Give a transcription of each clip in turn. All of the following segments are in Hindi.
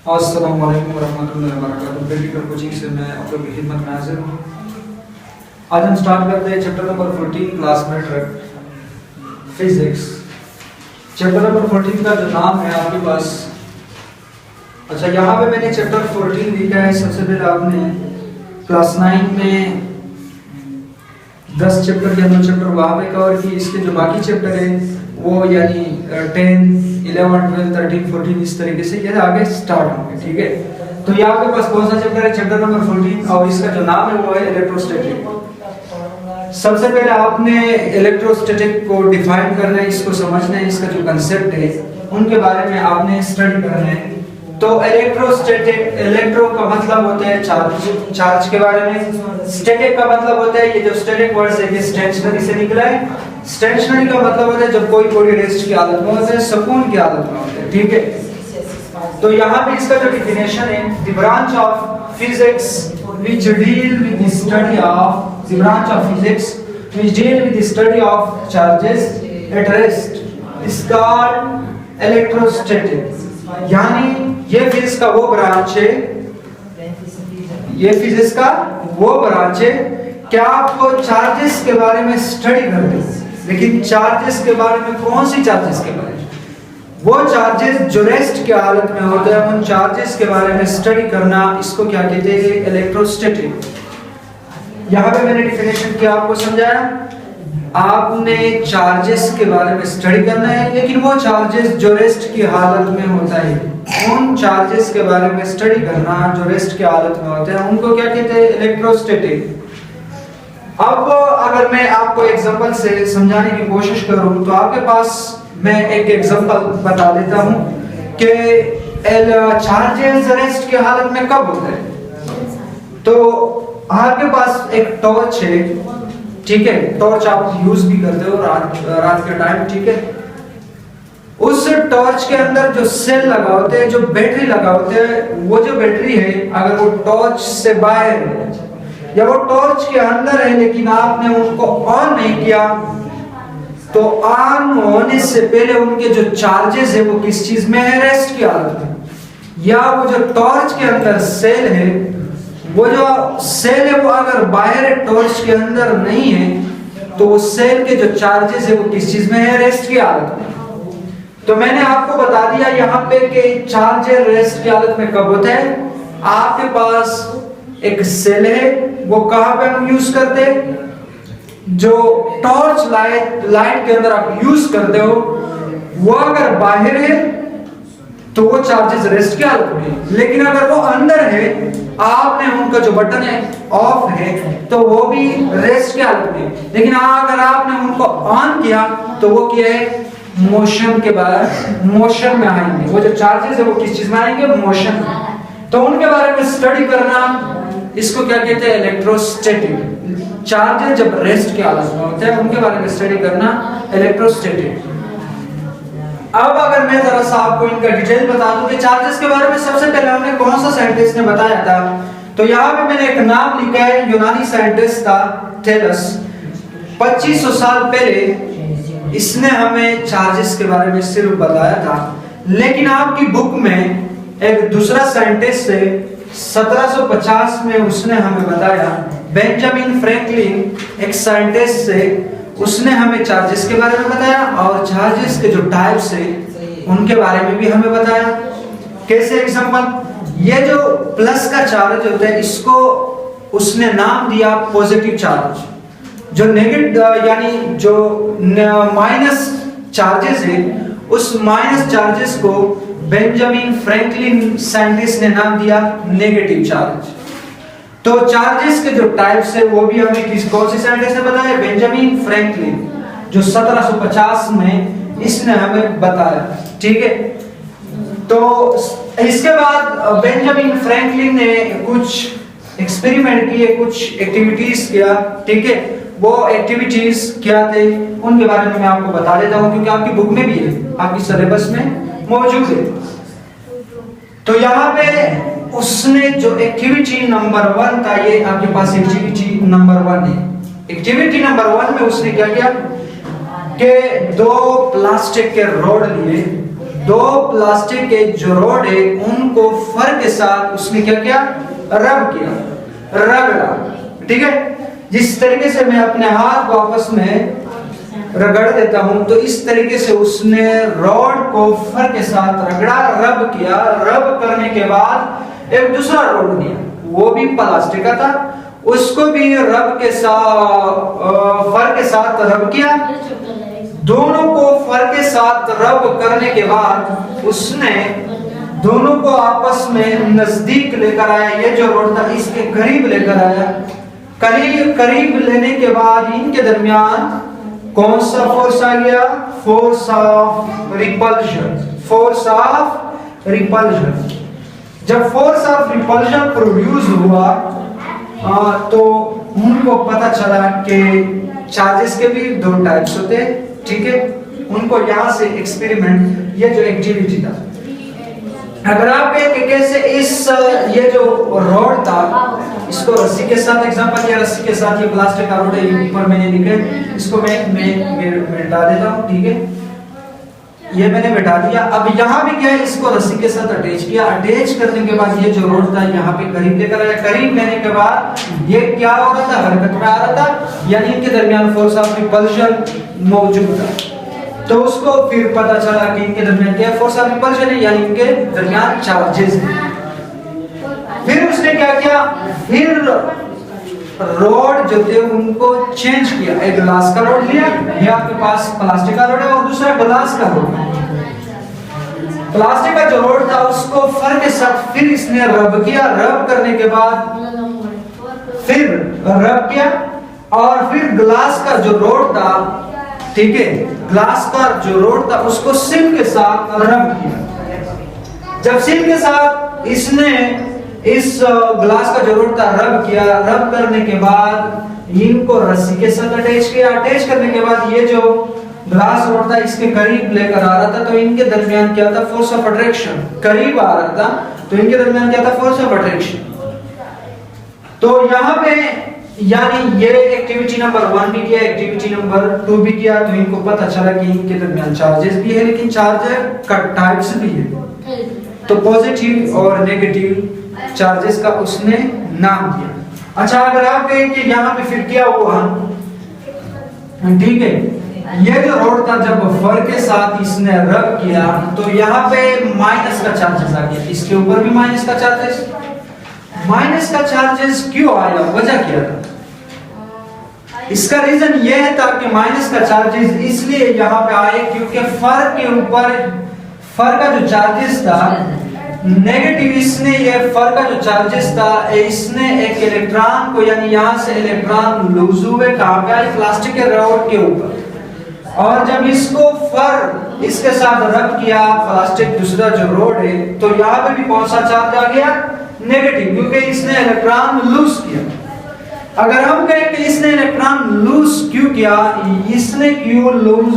अस्सलामु अलैकुम वरहमतुल्लाहि वबरकातुहू। क्रिटिकल कोचिंग से मैं आप लोगों की खिदमत में हाजिर हूँ। आज हम स्टार्ट करते हैं chapter number 14 class matric physics. Chapter number 14 का जो नाम है आपके पास, अच्छा यहाँ पे मैंने चैप्टर 14 लिखा है। सबसे पहले आपने क्लास 9 में 10 चैप्टर के 2 चैप्टर वहाँ पे कवर किए। इसके जो बाकी चैप्टर है वो यानी 10, 11, 12, 13, 14 इस तरीके से ये आगे स्टार्ट होंगे। ठीक है, तो ये आपके पास कौन सा चैप्टर है? चैप्टर नंबर 14 और इसका जो नाम है वो है इलेक्ट्रोस्टैटिक। सबसे पहले आपने इलेक्ट्रोस्टैटिक को डिफाइन करना है, इसको समझना है, इसका जो कंसेप्ट है उनके बारे में आपने स्टडी करना है। तो इलेक्ट्रोस्टैटिक, इलेक्ट्रो का मतलब होता है चार्ज के बारे में। स्टैटिक का मतलब होता है, ये जो स्टैटिक वर्ड है ये स्टेशनरी से निकला है। स्टेशनरी का मतलब होता है जब कोई बॉडी रेस्ट की हालत में होता है, सुकून की हालत में होता है। ठीक है, तो यहाँ पे इसका जो डिफिनेशन है, the branch of physics which deal with the study of the branch of physics which deal with the study of charges at rest is called electrostatic. यानी ये फिजिक्स का वो ब्रांच है, ये फिजिक्स का वो ब्रांच है क्या आपको चार्जेस के बारे में स्टडी करते हैं। लेकिन चार्जेस के बारे में कौन सी चार्जेस के बारे में? वो चार्जेस जो रेस्ट की हालत में होते हैं, उन चार्जेस के बारे में स्टडी करना, इसको क्या कहते हैं? इलेक्ट्रोस्टैटिक। यहाँ पे मैंने डिफिनेशन किया, आपको समझाया। आपने चार्जेस के बारे में स्टडी करना है, लेकिन वो चार्जेस जो रेस्ट की हालत में होता है, उन चार्जेस के बारे में स्टडी करना जो रेस्ट की हालत में होते हैं, उनको क्या कहते हैं? इलेक्ट्रोस्टैटिक। अब अगर मैं आपको एग्जांपल से समझाने की कोशिश करूं तो आपके पास मैं एक एग्जांपल बता देता हूं कि चार्जेस रेस्ट की हालत में कब होते हैं। तो आपके पास एक टॉर्च है, ठीक है, टॉर्च आप यूज भी करते हो रात के टाइम। ठीक है, उस टॉर्च के अंदर जो सेल लगा होते हैं, जो बैटरी लगा होते हैं, वो जो बैटरी है अगर वो टॉर्च से बाहर या वो टॉर्च के अंदर है लेकिन आपने उनको ऑन नहीं किया, तो ऑन होने से पहले उनके जो चार्जेस है वो किस चीज में है? रेस्ट की हालत में। या वो जो टॉर्च के अंदर सेल है, वो जो सेल है वो अगर बाहर टॉर्च के अंदर नहीं है, तो वो सेल के जो चार्जेस है वो किस चीज में है? रेस्ट की हालत में। तो मैंने आपको बता दिया यहाँ पे कि चार्जर रेस्ट की हालत में कब होता है। आपके पास एक सेल है, वो कहाँ पे हम यूज करते हैं? जो टॉर्च लाइट के अंदर आप यूज करते हो, वो अगर बाहर है तो वो चार्जेस रेस्ट की हालत में। लेकिन अगर वो अंदर है, आपने उनका जो बटन है ऑफ है, तो वो भी रेस्ट की हालत में। लेकिन अगर आपने उनको ऑन किया तो वो क्या है? मोशन के बाद मोशन में आएंगे। वो जो चार्जेस है वो किस चीज में आएंगे? मोशन में। तो उनके बारे में स्टडी करना, इसको क्या कहते हैं? इलेक्ट्रोस्टैटिक। चार्जेस जब रेस्ट की हालत में होते हैं उनके बारे में स्टडी करना इलेक्ट्रोस्टैटिक। अब अगर मैं जरा सा आपको इनका डिटेल बता दूं कि चार्जेस के बारे में सबसे पहले हमने कौन सा साइंटिस्ट ने बताया था, तो यहाँ पे मैंने एक नाम लिखा है, यूनानी साइंटिस्ट था थेलस। 2500 साल पहले इसने हमें चार्जेस के बारे में सिर्फ बताया था। लेकिन आपकी बुक में एक दूसरा साइंटिस्ट है, 1750 में उसने हमें बताया। बेंजामिन फ्रैंकलिन एक साइंटिस्ट से, उसने हमें चार्जेस के बारे में बताया और चार्जेस के जो टाइप्स है उनके बारे में भी हमें बताया। कैसे? एग्जांपल, ये जो प्लस का चार्ज होता है इसको उसने नाम दिया पॉजिटिव चार्ज। जो नेगेटिव यानी जो माइनस चार्जेस है, उस माइनस चार्जेस को बेंजामिन फ्रैंकलिन साइंटिस्ट ने नाम दिया नेगेटिव चार्ज। तो चार्जेस के जो टाइप्स है वो भी हमें कौन से साइंटिस्ट ने बताया? बेंजामिन फ्रैंकलिन, जो 1750 में इसने हमें बताया। ठीक है, तो इसके बाद बेंजामिन फ्रैंकलिन ने कुछ एक्सपेरिमेंट किए, कुछ एक्टिविटीज किया। ठीक है, वो एक्टिविटीज क्या थे उनके बारे में मैं आपको बता देता हूँ, क्योंकि आपकी बुक में भी है, आपकी सिलेबस में मौजूद है। तो यहाँ पे उसने जो एक्टिविटी नंबर 1 था, ये आपके पास एक्टिविटी नंबर 1 है। एक्टिविटी नंबर 1 में उसने क्या किया कि 2 प्लास्टिक के रोड लिए, दो प्लास्टिक के जो रोड है उनको फर के साथ उसने क्या किया, रब किया, रगड़ा। ठीक है, जिस तरीके से मैं अपने हाथ को आपस में रगड़ देता हूं, तो इस तरीके से उसने रॉड को फर के साथ रगड़ा, रब किया। रब करने के बाद एक दूसरा रोड दिया, वो भी प्लास्टिक का था, उसको भी रब के साथ फर के साथ रब किया। दोनों को फर के साथ रब करने के बाद उसने दोनों को आपस में नजदीक लेकर आया। ये जो रोड था इसके करीब लेकर आया। करीब लेने के बाद इनके दरमियान कौन सा फोर्स आ गया, force of repulsion. Force of repulsion, जब फोर्स ऑफ रिपल्शन प्रोड्यूस हुआ तो उनको पता चला कि चार्जेस के भी दो टाइप्स होते हैं। ठीक है, उनको यहाँ से एक्सपेरिमेंट, ये जो एक्टिविटी था, अगर आप कहें कैसे इस ये जो रोड था इसको रस्सी के साथ एग्जांपल किया, रस्सी के साथ ये प्लास्टिक का रोड है, ऊपर मैंने लिखे, इसको मैं मिटा देता हूँ। ठीक है, ये मैंने मिटा दिया। अब यहाँ भी क्या है, इसको रस्सी के साथ अटैच किया। अटैच करने के बाद ये जो रोड था यहाँ पे करीब लेकर आया। करीब लेने के बाद ये क्या हो रहा था, हरकत में आ रहा था, यानी इनके दरमियान फोर्स ऑफ रिपल्शन मौजूद था। तो उसको फिर पता चला कि इनके दरमियान क्या फोर्स ऑफ रिपल्शन है, यानी इनके दरमियान चार्जेस है। फिर उसने क्या किया, फिर रोड जो थे उनको चेंज किया। एक ग्लास का रोड लिया, ये आपके पास प्लास्टिक का रोड है, और दूसरा ग्लास का रोड। प्लास्टिक का जो रोड था उसको फर के साथ फिर इसने रब किया। रब करने के बाद फिर रब किया, और फिर ग्लास का जो रोड था, ठीक है, ग्लास का जो रोड था उसको सिल के साथ रब किया। जब सिल के साथ इसने इस ग्लास का जो रोड था रब किया, रब करने के बाद इनको रस्सी के साथ अटैच किया। अटैच करने के बाद ये जो ग्लास रोड था इसके करीब लेकर आ रहा था, तो इनके दरमियान क्या था, फोर्स ऑफ अट्रैक्शन। करीब आ रहा था तो इनके दरमियान क्या था, फोर्स ऑफ अट्रैक्शन। तो यहाँ पे यानी ये एक्टिविटी नंबर 1 भी किया, एक्टिविटी नंबर 2 भी किया, तो इनको पता चला कि इनके दरमियान चार्जेस भी है, लेकिन चार्जर का टाइप्स भी है। तो पॉजिटिव और नेगेटिव चार्जेस का उसने नाम दिया। अच्छा, अगर आप कहें कि यहाँ पे फिर क्या हुआ, ठीक है, ये जो रोड था जब फर के साथ इसने रब किया तो यहाँ पे माइनस का चार्जेस आ गया, इसके ऊपर भी माइनस का चार्जेस। माइनस का चार्जेस क्यों आया, वजह क्या था? इसका रीजन ये है था कि माइनस का चार्जेस इसलिए यहाँ पे आए क्योंकि फर के ऊपर फर का जो चार्जेस था नेगेटिव, इसने ये फर का जो चार्जेस था इसने एक इलेक्ट्रॉन को, यानी यहाँ से इलेक्ट्रॉन लूज हुए कहाँ पे आए, प्लास्टिक के रोड के ऊपर। और जब इसको फर इसके साथ रब किया प्लास्टिक दूसरा जो रोड है, तो यहाँ पे भी कौन सा चार्ज आ गया, नेगेटिव, क्योंकि इसने इलेक्ट्रॉन लूज किया। अगर हम कहें कि इसने इलेक्ट्रॉन लूज क्यों किया, इसने क्यों लूज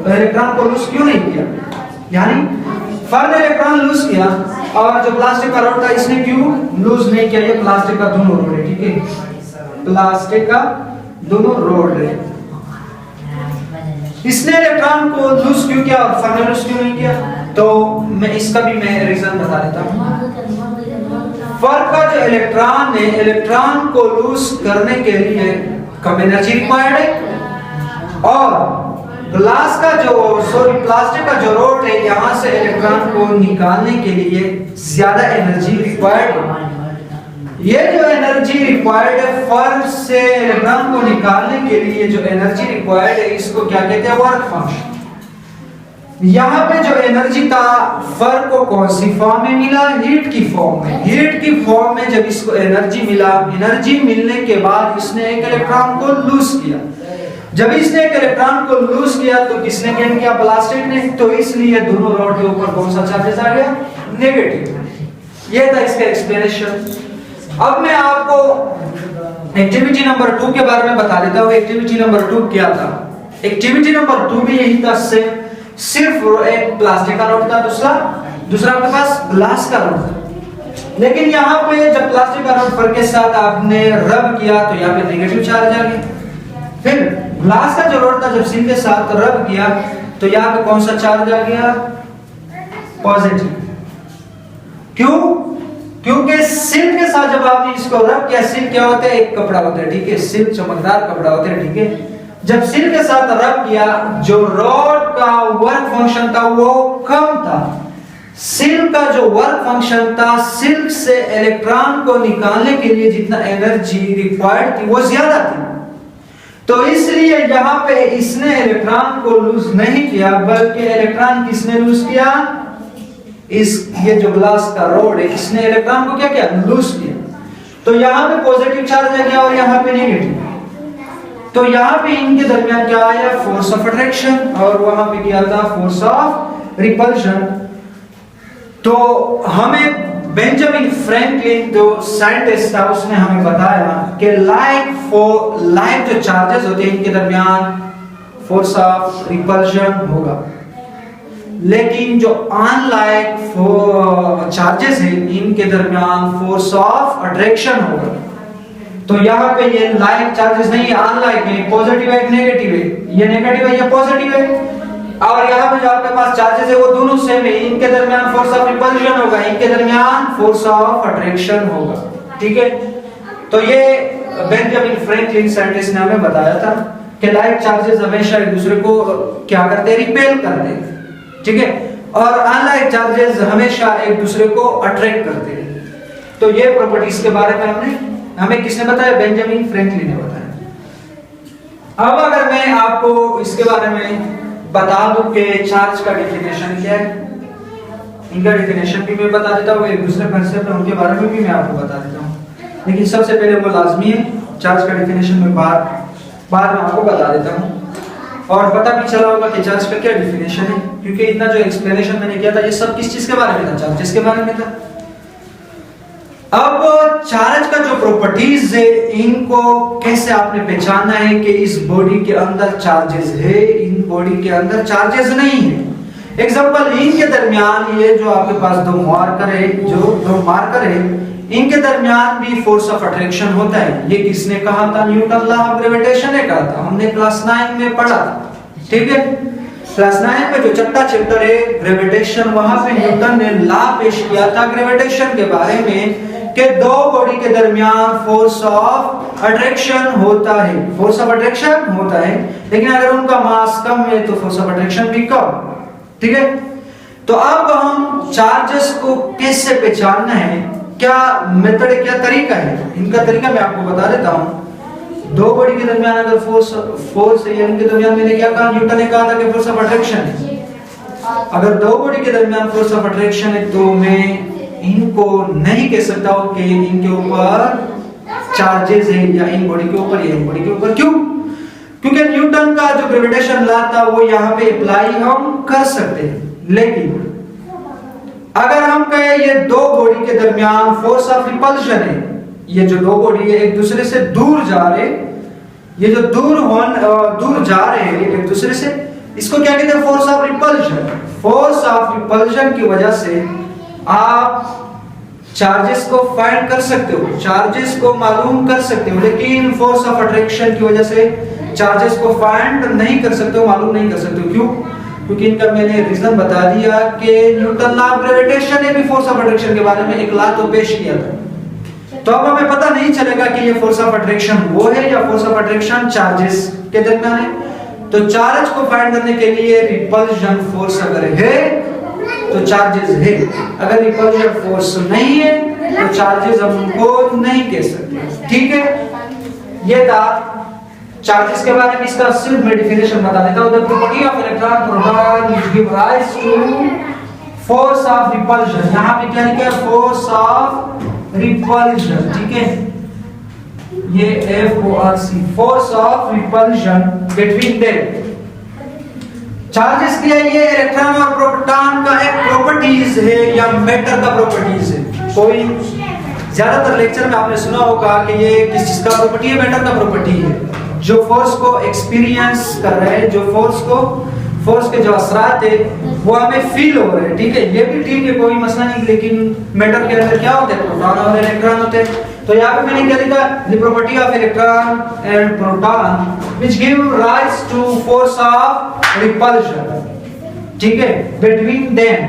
इलेक्ट्रॉन को लूज क्यों नहीं किया, यानी फर ने इलेक्ट्रॉन लूज किया और जो प्लास्टिक का रोड था इसने क्यों लूज नहीं किया। ये प्लास्टिक का दोनों रोड है, ठीक है, प्लास्टिक का दोनों रोड है। इसने इलेक्ट्रॉन को लूज क्यों किया और फर ने लूज क्यों नहीं किया, तो मैं इसका भी मैं रीजन बता देता हूं। फर का जो इलेक्ट्रॉन है, इलेक्ट्रॉन को लूज करने के लिए कम एनर्जी रिक्वायर्ड है, और ग्लास का जो प्लास्टिक का जो रोड है यहाँ से इलेक्ट्रॉन को निकालने के लिए ज्यादा एनर्जी रिक्वायर्ड है। ये जो एनर्जी रिक्वायर्ड है फर से इलेक्ट्रॉन को निकालने के लिए जो एनर्जी रिक्वायर्ड है इसको क्या कहते हैं, वर्क फंक्शन। यहाँ पे जो एनर्जी था फर को कौन सी फॉर्म में मिला, हीट की फॉर्म में। हीट की फॉर्म में जब इसको एनर्जी मिला, एनर्जी मिलने के बाद इसने एक इलेक्ट्रॉन को लूज किया। जब इसने एक इलेक्ट्रॉन को लूज किया तो किसने गेन किया, प्लास्टिक ने, तो इसलिए दोनों रोड के ऊपर कौन सा चार्जेस आ गया, नेगेटिव। ये था इसका एक्सप्लेनेशन। अब मैं आपको एक्टिविटी नंबर 2 के बारे में बता देता हूँ। एक्टिविटी नंबर 2 क्या था, एक्टिविटी नंबर 2 भी यही था, सिर्फ एक प्लास्टिक का रोड था, दूसरा आपके पास ग्लास का रोड था। लेकिन यहाँ पे जब प्लास्टिक का रोड फर के साथ आपने रब किया तो यहाँ पे नेगेटिव चार्ज आ गया। फिर ग्लास का जो रोड था जब सिल के साथ रब किया तो यहाँ पे कौन सा चार्ज आ गया, पॉजिटिव। क्यों? क्योंकि सिल्क के साथ जब आपने इसको रब किया, सिल्क क्या होता है? एक कपड़ा होता है, ठीक है, सिल्क चमकदार कपड़ा होता है, ठीक है। जब सिल्क के साथ रब किया, जो रॉड का वर्क फंक्शन था वो कम था। सिल्क का जो वर्क फंक्शन था, सिल्क से इलेक्ट्रॉन को निकालने के लिए जितना एनर्जी रिक्वायर्ड थी वो ज्यादा थी। तो इसलिए यहाँ पे इसने इलेक्ट्रॉन को लूज नहीं किया, बल्कि इलेक्ट्रॉन किसने लूज किया? ये जो ग्लास का रॉड है, इसने इलेक्ट्रॉन को क्या किया? लूज किया। तो यहाँ पे पॉजिटिव चार्ज है क्या और यहाँ पे नेगेटिव। तो यहाँ पे इनके दरमियान क्या आया? फोर्स ऑफ अट्रैक्शन, और वहां पे क्या था? Force of repulsion. तो हमें बेंजामिन फ्रैंकलिन जो साइंटिस्ट था उसने हमें बताया कि लाइक जो चार्जेस होते हैं इनके दरमियान फोर्स ऑफ रिपल्शन होगा, लेकिन जो अनलाइक चार्जेस है इनके दरमियान फोर्स ऑफ अट्रैक्शन होगा। तो यहाँ पे ये लाइक चार्जेस नहीं है, अनलाइक है, पॉजिटिव है, नेगेटिव है, ये नेगेटिव है, ये पॉजिटिव है। और यहाँ पे जो आपके पास चार्जेस है वो दोनों सेम है, इनके दरमियान फोर्स ऑफ रिपल्शन होगा, इनके दरमियान फोर्स ऑफ अट्रैक्शन होगा, ठीक है। तो ये बेंजामिन फ्रैंकलिन साइंटिस्ट ने हमें बताया था कि लाइक चार्जेस हमेशा एक दूसरे को क्या करते हैं? रिपेल करते हैं, ठीक है, और अनलाइक चार्जेस हमेशा एक दूसरे को अट्रैक्ट करते हैं। तो ये प्रॉपर्टीज के बारे में हमें किसने बताया? बेंजामिन फ्रैंकलिन ने बताया। अब अगर मैं आपको इसके बारे में बता दूं कि चार्ज का डेफिनेशन क्या है, इनका डेफिनेशन भी मैं बता देता हूँ, एक दूसरे कंसेप्ट है उनके बारे में भी मैं आपको बता देता हूँ, लेकिन सबसे पहले वो लाजमी है। चार्ज का डेफिनेशन में बाद में आपको बता देता हूँ, और पता भी चला होगा कि चार्ज का क्या डेफिनेशन है, क्योंकि इतना जो एक्सप्लेनेशन मैंने किया था ये सब किस चीज के बारे में था? चार्जेस के बारे में था। अब चार्ज का जो प्रॉपर्टीज है इनको कैसे आपने पहचानना है कि इस बॉडी के अंदर चार्जेस है, इन बॉडी के अंदर चार्जेस नहीं है। एग्जांपल, इनके दरमियान ये जो आपके पास दो मार्कर है इनके दरमियान भी फोर्स ऑफ अट्रैक्शन होता है। ये किसने कहा था? न्यूटन लॉ ऑफ ग्रेविटेशन ने कहा था, हमने क्लास 9 में पढ़ा था, ठीक है। क्लास 9 में जो छठा चैप्टर है ग्रेविटेशन, वहां पे न्यूटन ने लॉ पेश किया था ग्रेविटेशन के बारे में कि दो बॉडी के दरमियान फोर्स ऑफ अट्रैक्शन होता है, फोर्स ऑफ अट्रैक्शन होता है, लेकिन अगर उनका मास कम है तो फोर्स ऑफ अट्रैक्शन भी कम, ठीक है। तो अब हम चार्जेस को कैसे पहचानना है, क्या मेथड है, क्या तरीका है? इनका तरीका मैं आपको बता देता हूं। दो बॉडी के दरमियान अगर फोर्स है, इनके दरमियान मैंने क्या कहा? न्यूटन ने कहा था कि फोर्स ऑफ अट्रैक्शन है। अगर दो बॉडी के दरमियान फोर्स ऑफ अट्रैक्शन है तो मैं इनको नहीं कह सकता हूं कि इनके ऊपर चार्जेस है, या इन बॉडी के ऊपर या इन बॉडी के ऊपर। क्यों? क्योंकि न्यूटन का जो ग्रेविटेशन लॉ था वो यहाँ पे अप्लाई हम कर सकते हैं, लेकिन अगर हम कहें ये दो बॉडी के दरमियान फोर्स ऑफ रिपल्शन है, ये जो दो बॉडी है एक दूसरे से दूर जा रहे, ये जो दूर जा रहे हैं एक दूसरे से, इसको क्या कहते हैं? Force of repulsion. Force of repulsion की वजह से आप चार्जेस को फाइंड कर सकते हो, चार्जेस को मालूम कर सकते हो, लेकिन फोर्स ऑफ अट्रैक्शन की वजह से चार्जेस को फाइंड नहीं कर सकते हो, मालूम नहीं कर सकते हो। क्यों? क्योंकि इनका मैंने रीजन बता दिया कि न्यूटन लॉ ऑफ ग्रेविटेशन ने भी फोर्स ऑफ अट्रैक्शन के बारे में एक लॉ तो पेश किया था। तो अब हमें पता नहीं चलेगा कि ये फोर्स ऑफ अट्रैक्शन वो है या फोर्स ऑफ अट्रैक्शन चार्जेस के दरमियान है। तो चार्ज को फाइंड करने के लिए रिपल्शन फोर्स अगर है तो चार्जेस है, अगर रिपल्शन फोर्स नहीं है तो चार्जेस हम उनको नहीं कह सकते, ठीक है। ये था चार्जेस के बारे में, इसका सिर्फ मैं डेफिनेशन बता देता हूं। The property of electron proton which give rise to force of repulsion, यहां पे क्या लिखा है? फोर्स ऑफ रिपल्शन, ठीक है, ये FORC, force of repulsion between them. Charges क्या है? ये इलेक्ट्रॉन और प्रोटॉन का एक प्रॉपर्टीज है या मैटर का प्रॉपर्टीज है। कोई ज्यादातर लेक्चर में आपने सुना होगा कि ये किस चीज का प्रॉपर्टी है? मैटर का प्रॉपर्टी है। जो फोर्स को एक्सपीरियंस कर रहे हैं, जो फोर्स के जो असरात है वो हमें फील हो रहे हैं, ठीक है, ये भी ठीक है, कोई मसला नहीं, लेकिन मैटर के अंदर क्या होते हैं? प्रोटॉन और इलेक्ट्रॉन होते हैं। तो यहाँ पे मैंने क्या लिखा? The property of electron and proton which give rise to force of repulsion, ठीक है, बिटवीन देम।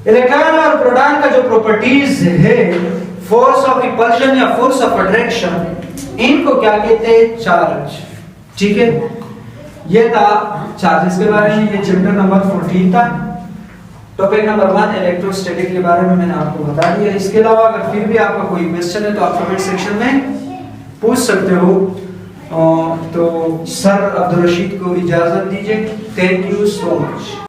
इलेक्ट्रॉन और प्रोटॉन का जो प्रॉपर्टीज है, फोर्स ऑफ रिपल्शन या फोर्स ऑफ अट्रैक्शन, इनको क्या कहते हैं? चार्ज। ठीक है, ये था चार्जेस के बारे में। ये चैप्टर नंबर 14 था। टॉपिक नंबर 1 इलेक्ट्रोस्टैटिक के बारे में मैंने आपको बता दिया। इसके अलावा अगर फिर भी आपका कोई क्वेश्चन है तो आप कमेंट सेक्शन में पूछ सकते हो। तो सर अब्दुल रशीद को इजाजत दीजिए। Thank you so much.